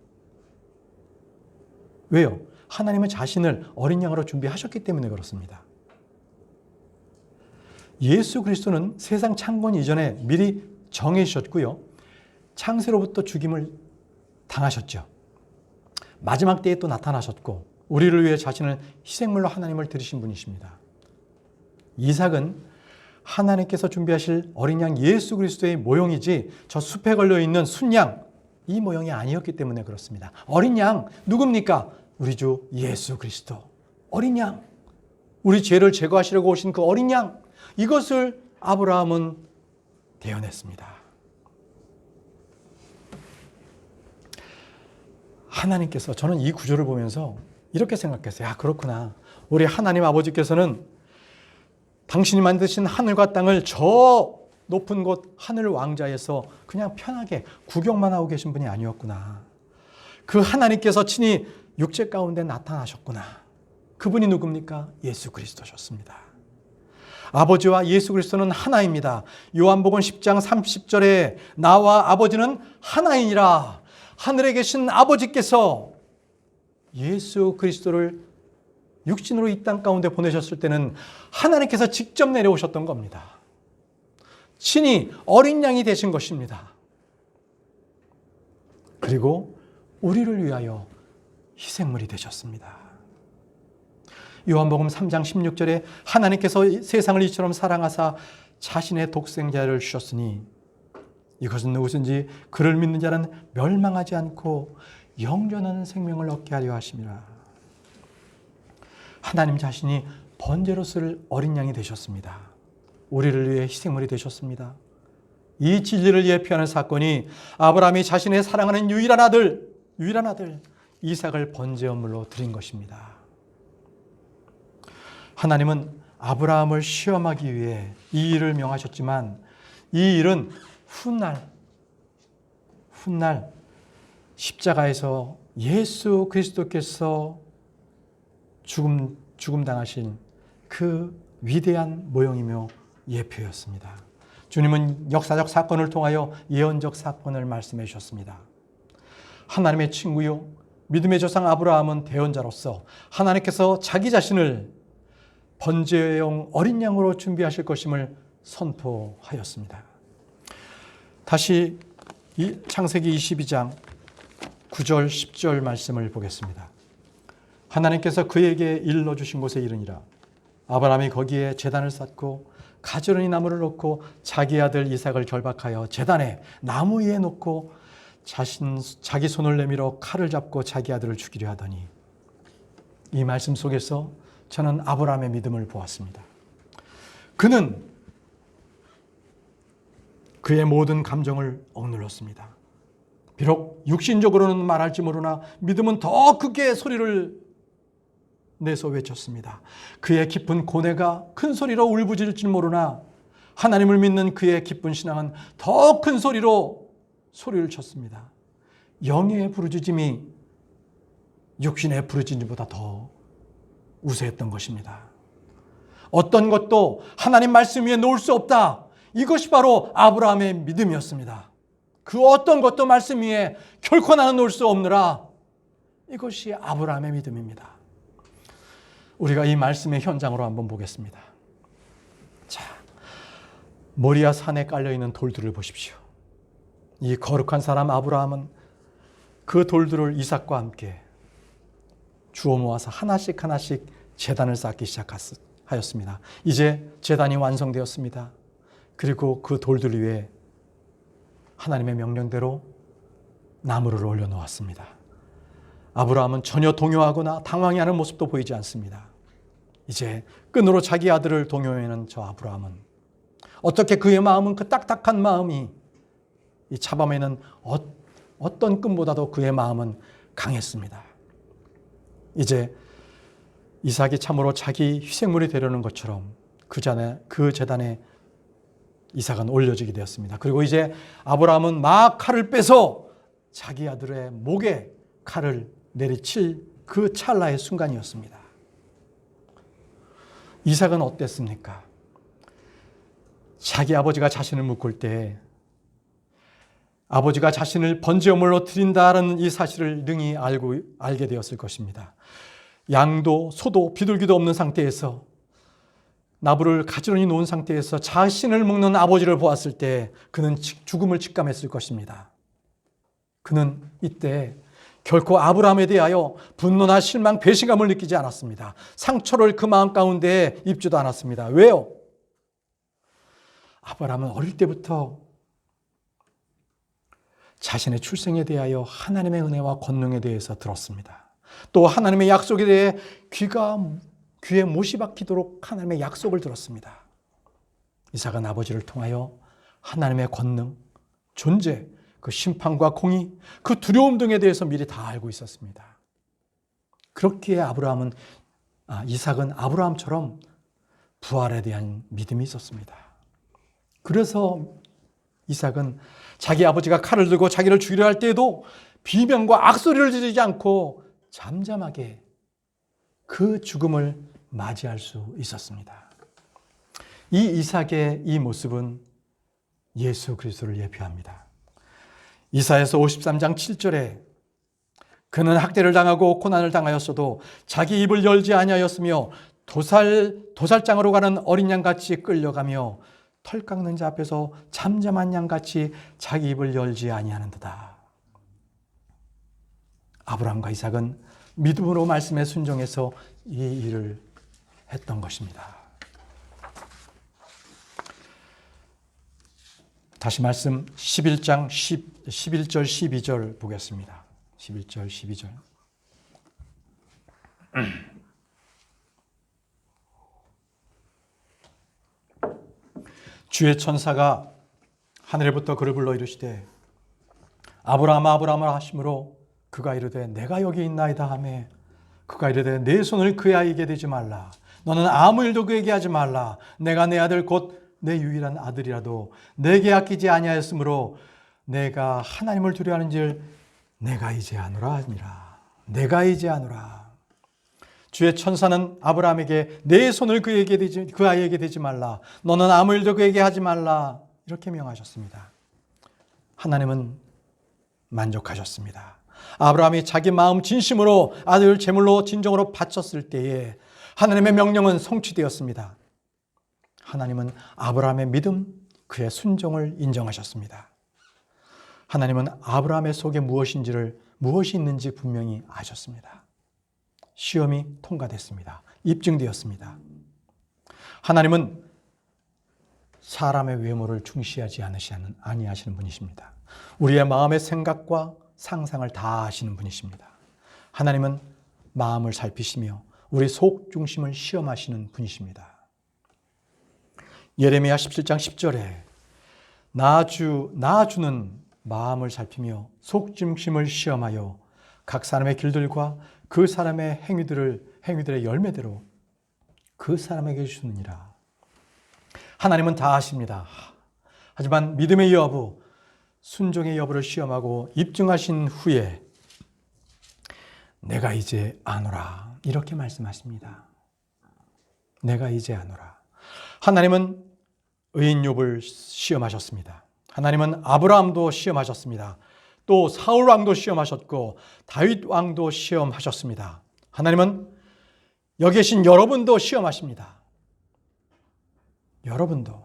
Speaker 1: 왜요? 하나님은 자신을 어린 양으로 준비하셨기 때문에 그렇습니다. 예수 그리스도는 세상 창건 이전에 미리 정해주셨고요. 창세로부터 죽임을 당하셨죠. 마지막 때에 또 나타나셨고 우리를 위해 자신을 희생물로 하나님을 드리신 분이십니다. 이삭은 하나님께서 준비하실 어린 양 예수 그리스도의 모형이지 저 숲에 걸려있는 순양 이 모형이 아니었기 때문에 그렇습니다. 어린 양 누굽니까? 우리 주 예수 그리스도. 어린 양. 우리 죄를 제거하시려고 오신 그 어린 양. 이것을 아브라함은 대언했습니다. 하나님께서 저는 이 구조를 보면서 이렇게 생각했어요. 아, 그렇구나. 우리 하나님 아버지께서는 당신이 만드신 하늘과 땅을 저 높은 곳 하늘 왕자에서 그냥 편하게 구경만 하고 계신 분이 아니었구나. 그 하나님께서 친히 육체 가운데 나타나셨구나. 그분이 누굽니까? 예수 그리스도셨습니다. 아버지와 예수 그리스도는 하나입니다. 요한복음 10장 30절에 나와 아버지는 하나이니라. 하늘에 계신 아버지께서 예수 그리스도를 육신으로 이 땅 가운데 보내셨을 때는 하나님께서 직접 내려오셨던 겁니다. 친히 어린 양이 되신 것입니다. 그리고 우리를 위하여 희생물이 되셨습니다. 요한복음 3장 16절에 하나님께서 세상을 이처럼 사랑하사 자신의 독생자를 주셨으니 이것은 누구든지 그를 믿는 자는 멸망하지 않고 영존하는 생명을 얻게 하려 하심이라. 하나님 자신이 번제로 쓸 어린 양이 되셨습니다. 우리를 위해 희생물이 되셨습니다. 이 진리를 예표하는 사건이 아브라함이 자신의 사랑하는 유일한 아들 이삭을 번제물로 드린 것입니다. 하나님은 아브라함을 시험하기 위해 이 일을 명하셨지만 이 일은 훗날 십자가에서 예수 그리스도께서 죽음 당하신 그 위대한 모형이며 예표였습니다. 주님은 역사적 사건을 통하여 예언적 사건을 말씀해 주셨습니다. 하나님의 친구요 믿음의 조상 아브라함은 대언자로서 하나님께서 자기 자신을 번제용 어린 양으로 준비하실 것임을 선포하였습니다. 다시 창세기 22장 9절 10절 말씀을 보겠습니다. 하나님께서 그에게 일러주신 곳에 이르니라. 아브라함이 거기에 제단을 쌓고 가지런히 나무를 놓고 자기 아들 이삭을 결박하여 제단에 나무 위에 놓고 자기 손을 내밀어 칼을 잡고 자기 아들을 죽이려 하더니, 이 말씀 속에서 저는 아브라함의 믿음을 보았습니다. 그는 그의 모든 감정을 억눌렀습니다. 비록 육신적으로는 말할지 모르나 믿음은 더 크게 소리를 내서 외쳤습니다. 그의 깊은 고뇌가 큰 소리로 울부짖을지 모르나 하나님을 믿는 그의 기쁜 신앙은 더 큰 소리로 소리를 쳤습니다. 영의 부르짖음이 육신의 부르짖음보다 더 우세했던 것입니다. 어떤 것도 하나님 말씀 위에 놓을 수 없다. 이것이 바로 아브라함의 믿음이었습니다. 그 어떤 것도 말씀 위에 결코 나는 놓을 수 없느라. 이것이 아브라함의 믿음입니다. 우리가 이 말씀의 현장으로 한번 보겠습니다. 자, 모리아 산에 깔려있는 돌들을 보십시오. 이 거룩한 사람 아브라함은 그 돌들을 이삭과 함께 주워 모아서 하나씩 제단을 쌓기 시작하였습니다. 이제 제단이 완성되었습니다. 그리고 그 돌들 위에 하나님의 명령대로 나무를 올려놓았습니다. 아브라함은 전혀 동요하거나 당황해하는 모습도 보이지 않습니다. 이제 끈으로 자기 아들을 동요하는 저 아브라함은 어떻게 그의 마음은, 그 딱딱한 마음이 이 차밤에는 어떤 끈보다도 그의 마음은 강했습니다. 이제 이삭이 참으로 자기 희생물이 되려는 것처럼 그 제단에 이삭은 올려지게 되었습니다. 그리고 이제 아브라함은 막 칼을 빼서 자기 아들의 목에 칼을 내리칠 그 찰나의 순간이었습니다. 이삭은 어땠습니까? 자기 아버지가 자신을 묶을 때 아버지가 자신을 번제물로 드린다는 이 사실을 능히 알게 되었을 것입니다. 양도 소도 비둘기도 없는 상태에서 나무를 가지런히 놓은 상태에서 자신을 묶는 아버지를 보았을 때 그는 죽음을 직감했을 것입니다. 그는 이때 결코 아브라함에 대하여 분노나 실망, 배신감을 느끼지 않았습니다. 상처를 그 마음 가운데 입지도 않았습니다. 왜요? 아브라함은 어릴 때부터 자신의 출생에 대하여 하나님의 은혜와 권능에 대해서 들었습니다. 또 하나님의 약속에 대해 귀에 못이 박히도록 하나님의 약속을 들었습니다. 이삭은 아버지를 통하여 하나님의 권능, 존재, 그 심판과 공의, 그 두려움 등에 대해서 미리 다 알고 있었습니다. 그렇기에 이삭은 아브라함처럼 부활에 대한 믿음이 있었습니다. 그래서 이삭은 자기 아버지가 칼을 들고 자기를 죽이려 할 때에도 비명과 악소리를 지르지 않고 잠잠하게 그 죽음을 맞이할 수 있었습니다. 이 이삭의 이 모습은 예수 그리스도를 예표합니다. 이사야서 53장 7절에 그는 학대를 당하고 고난을 당하였어도 자기 입을 열지 아니하였으며 도살장으로 가는 어린 양같이 끌려가며 털 깎는 자 앞에서 잠잠한 양같이 자기 입을 열지 아니하는도다. 아브라함과 이삭은 믿음으로 말씀에 순종해서 이 일을 했던 것입니다. 다시 말씀 11장 11절 12절 보겠습니다. 11절 12절. 주의 천사가 하늘에부터 그를 불러 이르시되 아브라함아 아브라함아 하심으로 그가 이르되 내가 여기 있나이다 하매 그가 이르되 내 손을 그 아이에게 대지 말라. 너는 아무 일도 그에게 하지 말라. 내가 내 아들 곧 내 유일한 아들이라도 내게 아끼지 아니하였으므로 내가 하나님을 두려워하는지를 내가 이제 아노라 하니라. 내가 이제 아노라. 주의 천사는 아브라함에게 내 손을 그 아이에게 대지 말라. 너는 아무 일도 그에게 하지 말라. 이렇게 명하셨습니다. 하나님은 만족하셨습니다. 아브라함이 자기 마음 진심으로 아들을 제물로 진정으로 바쳤을 때에 하나님의 명령은 성취되었습니다. 하나님은 아브라함의 믿음, 그의 순종을 인정하셨습니다. 하나님은 아브라함의 속에 무엇이 있는지 분명히 아셨습니다. 시험이 통과됐습니다. 입증되었습니다. 하나님은 사람의 외모를 중시하지 아니하시는 분이십니다. 우리의 마음의 생각과 상상을 다 아시는 분이십니다. 하나님은 마음을 살피시며 우리 속 중심을 시험하시는 분이십니다. 예레미야 17장 10절에 나주는 마음을 살피며 속 중심을 시험하여 각 사람의 길들과 그 사람의 행위들의 열매대로 그 사람에게 주느니라. 하나님은 다 아십니다. 하지만 믿음의 여부, 순종의 여부를 시험하고 입증하신 후에 내가 이제 아노라 이렇게 말씀하십니다. 내가 이제 아노라. 하나님은 의인 욥을 시험하셨습니다. 하나님은 아브라함도 시험하셨습니다. 또 사울 왕도 시험하셨고 다윗 왕도 시험하셨습니다. 하나님은 여기 계신 여러분도 시험하십니다. 여러분도.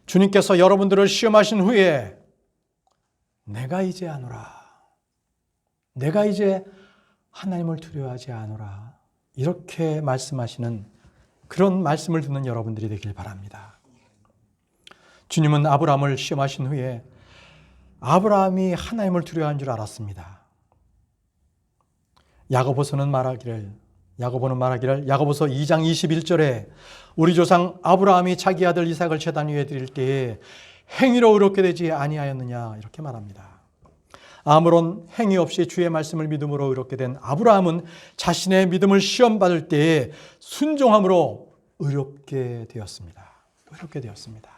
Speaker 1: 주님께서 여러분들을 시험하신 후에 내가 이제 아노라. 내가 이제 하나님을 두려워하지 않으라. 이렇게 말씀하시는 그런 말씀을 듣는 여러분들이 되길 바랍니다. 주님은 아브라함을 시험하신 후에 아브라함이 하나님을 두려워한 줄 알았습니다. 야고보는 말하기를 야고보서 2장 21절에 우리 조상 아브라함이 자기 아들 이삭을 제단 위에 드릴 때에 행위로 의롭게 되지 아니하였느냐 이렇게 말합니다. 아무런 행위 없이 주의 말씀을 믿음으로 의롭게 된 아브라함은 자신의 믿음을 시험받을 때에 순종함으로 의롭게 되었습니다. 의롭게 되었습니다.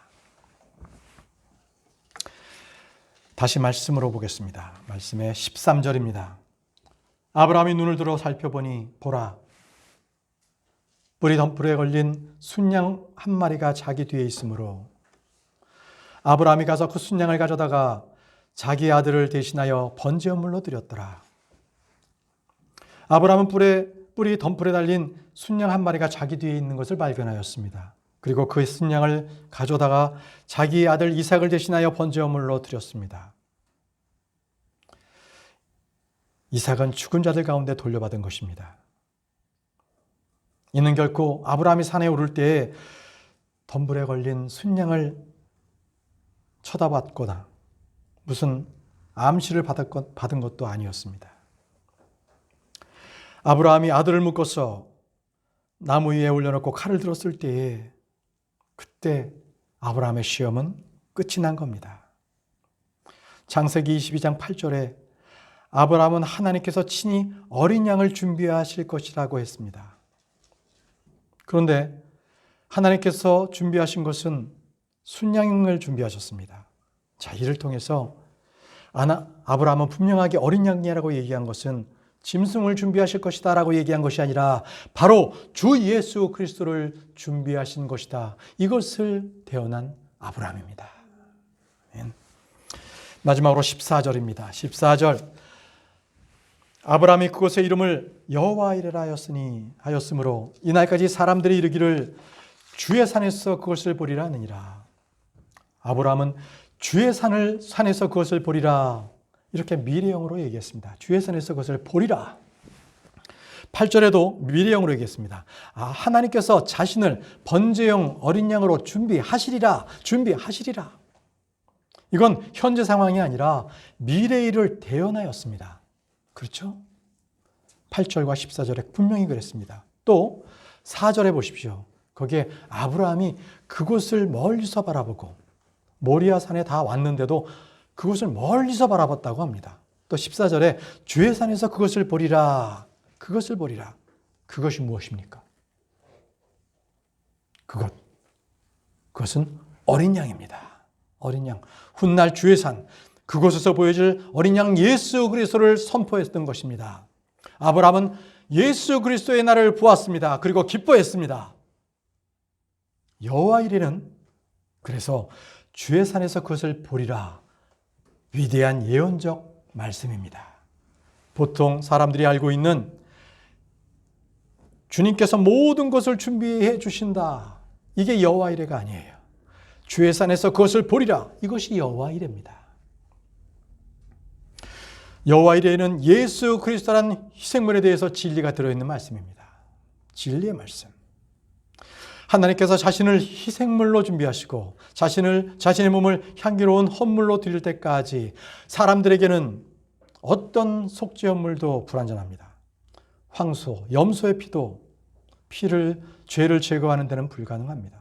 Speaker 1: 다시 말씀으로 보겠습니다. 말씀의 13절입니다. 아브라함이 눈을 들어 살펴보니 보라, 뿌리 덤불에 걸린 순양 한 마리가 자기 뒤에 있으므로 아브라함이 가서 그 순양을 가져다가 자기 아들을 대신하여 번제물로 드렸더라. 아브라함은 뿌리 덤불에 달린 순양 한 마리가 자기 뒤에 있는 것을 발견하였습니다. 그리고 그 순양을 가져다가 자기 아들 이삭을 대신하여 번제물로 드렸습니다. 이삭은 죽은 자들 가운데 돌려받은 것입니다. 이는 결코 아브라함이 산에 오를 때에 덤불에 걸린 순양을 쳐다봤거나 무슨 암시를 받은 것도 아니었습니다. 아브라함이 아들을 묶어서 나무 위에 올려놓고 칼을 들었을 때에 그때 아브라함의 시험은 끝이 난 겁니다. 창세기 22장 8절에 아브라함은 하나님께서 친히 어린 양을 준비하실 것이라고 했습니다. 그런데 하나님께서 준비하신 것은 순양을 준비하셨습니다. 자, 이를 통해서 아브라함은 분명하게 어린 양이라고 얘기한 것은 짐승을 준비하실 것이다 라고 얘기한 것이 아니라 바로 주 예수 그리스도를 준비하신 것이다. 이것을 대언한 아브라함입니다. 마지막으로 14절입니다. 14절 아브라함이 그곳의 이름을 여호와이레라 하였으므로 이날까지 사람들이 이르기를 주의 산에서 그것을 보리라 하느니라. 아브라함은 주의 산에서 그것을 보리라 이렇게 미래형으로 얘기했습니다. 주의 산에서 그것을 보리라. 8절에도 미래형으로 얘기했습니다. 하나님께서 자신을 번제용 어린 양으로 준비하시리라. 이건 현재 상황이 아니라 미래의 일을 대언하였습니다. 그렇죠? 8절과 14절에 분명히 그랬습니다. 또 4절에 보십시오. 거기에 아브라함이 그곳을 멀리서 바라보고 모리아 산에 다 왔는데도 그것을 멀리서 바라봤다고 합니다. 또 14절에 주의 산에서 그것을 보리라. 그것이 무엇입니까? 그것은 어린 양입니다. 어린 양. 훗날 주의 산, 그곳에서 보여질 어린 양 예수 그리스도를 선포했던 것입니다. 아브라함은 예수 그리스도의 날을 보았습니다. 그리고 기뻐했습니다. 여호와 이레는 그래서 주의 산에서 그것을 보리라. 위대한 예언적 말씀입니다. 보통 사람들이 알고 있는 주님께서 모든 것을 준비해 주신다. 이게 여호와 이레가 아니에요. 주의 산에서 그것을 보리라. 이것이 여호와 이레입니다. 여호와 이레는 예수 그리스도라는 희생물에 대해서 진리가 들어있는 말씀입니다. 진리의 말씀. 하나님께서 자신을 희생물로 준비하시고 자신의 몸을 향기로운 헌물로 드릴 때까지 사람들에게는 어떤 속죄헌물도 불완전합니다. 황소, 염소의 죄를 제거하는 데는 불가능합니다.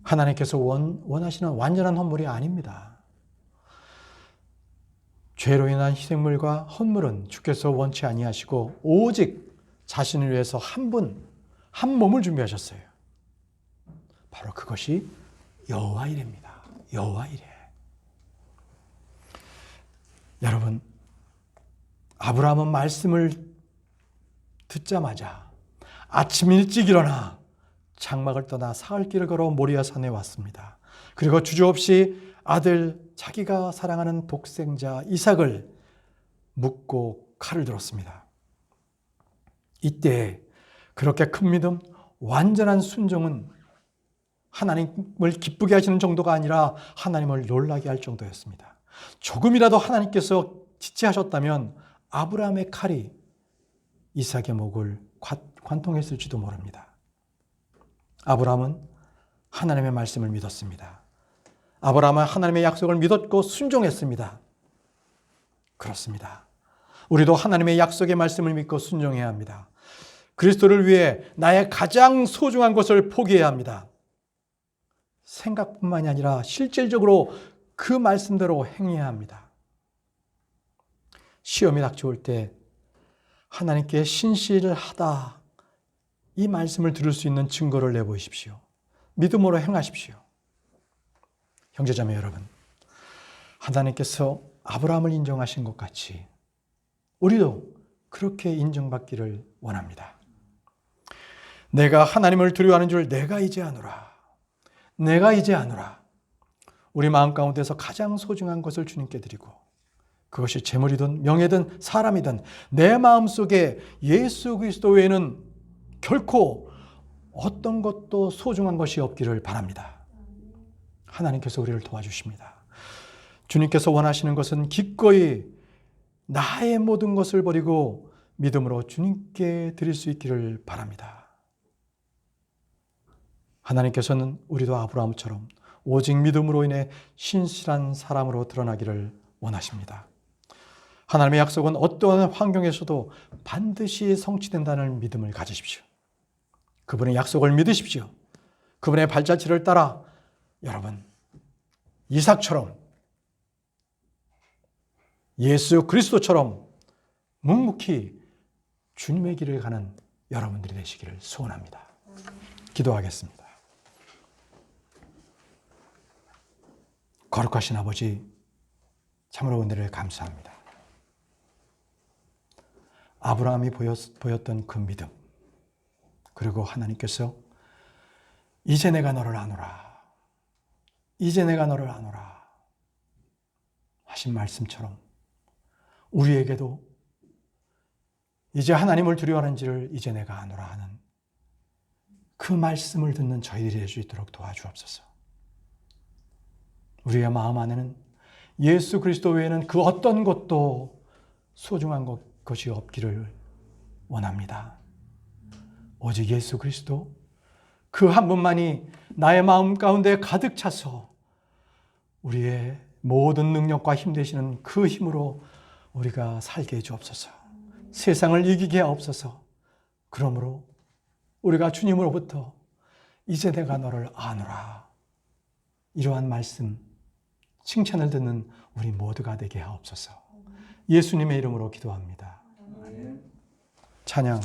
Speaker 1: 하나님께서 원하시는 완전한 헌물이 아닙니다. 죄로 인한 희생물과 헌물은 주께서 원치 아니하시고 오직 자신을 위해서 한 몸을 준비하셨어요. 바로 그것이 여호와 이레입니다. 여호와 이레. 여러분, 아브라함은 말씀을 듣자마자 아침 일찍 일어나 장막을 떠나 사흘길을 걸어 모리아 산에 왔습니다. 그리고 주저없이 자기가 사랑하는 독생자 이삭을 묻고 칼을 들었습니다. 이때 그렇게 큰 믿음, 완전한 순종은 하나님을 기쁘게 하시는 정도가 아니라 하나님을 놀라게 할 정도였습니다. 조금이라도 하나님께서 지체하셨다면 아브라함의 칼이 이삭의 목을 관통했을지도 모릅니다. 아브라함은 하나님의 말씀을 믿었습니다. 아브라함은 하나님의 약속을 믿었고 순종했습니다. 그렇습니다. 우리도 하나님의 약속의 말씀을 믿고 순종해야 합니다. 그리스도를 위해 나의 가장 소중한 것을 포기해야 합니다. 생각뿐만이 아니라 실질적으로 그 말씀대로 행해야 합니다. 시험이 닥쳐올 때 하나님께 신실하다 이 말씀을 들을 수 있는 증거를 내보이십시오. 믿음으로 행하십시오. 형제자매 여러분, 하나님께서 아브라함을 인정하신 것 같이 우리도 그렇게 인정받기를 원합니다. 내가 하나님을 두려워하는 줄 내가 이제 아노라. 내가 이제 아노라. 우리 마음 가운데서 가장 소중한 것을 주님께 드리고 그것이 재물이든 명예든 사람이든 내 마음속에 예수 그리스도 외에는 결코 어떤 것도 소중한 것이 없기를 바랍니다. 하나님께서 우리를 도와주십니다. 주님께서 원하시는 것은 기꺼이 나의 모든 것을 버리고 믿음으로 주님께 드릴 수 있기를 바랍니다. 하나님께서는 우리도 아브라함처럼 오직 믿음으로 인해 신실한 사람으로 드러나기를 원하십니다. 하나님의 약속은 어떠한 환경에서도 반드시 성취된다는 믿음을 가지십시오. 그분의 약속을 믿으십시오. 그분의 발자취를 따라 여러분 이삭처럼 예수 그리스도처럼 묵묵히 주님의 길을 가는 여러분들이 되시기를 소원합니다. 기도하겠습니다. 거룩하신 아버지, 참으로 은혜를 감사합니다. 아브라함이 보였던 그 믿음, 그리고 하나님께서 이제 내가 너를 아노라, 이제 내가 너를 아노라 하신 말씀처럼 우리에게도 이제 하나님을 두려워하는지를 이제 내가 아노라 하는 그 말씀을 듣는 저희들이 될 수 있도록 도와주옵소서. 우리의 마음 안에는 예수 그리스도 외에는 그 어떤 것도 소중한 것이 없기를 원합니다. 오직 예수 그리스도 그 한 분만이 나의 마음 가운데 가득 차서 우리의 모든 능력과 힘 되시는 그 힘으로 우리가 살게 해주옵소서. 세상을 이기게 하옵소서. 그러므로 우리가 주님으로부터 이제 내가 너를 아노라 이러한 말씀, 칭찬을 듣는 우리 모두가 되게 하옵소서. 예수님의 이름으로 기도합니다. 찬양.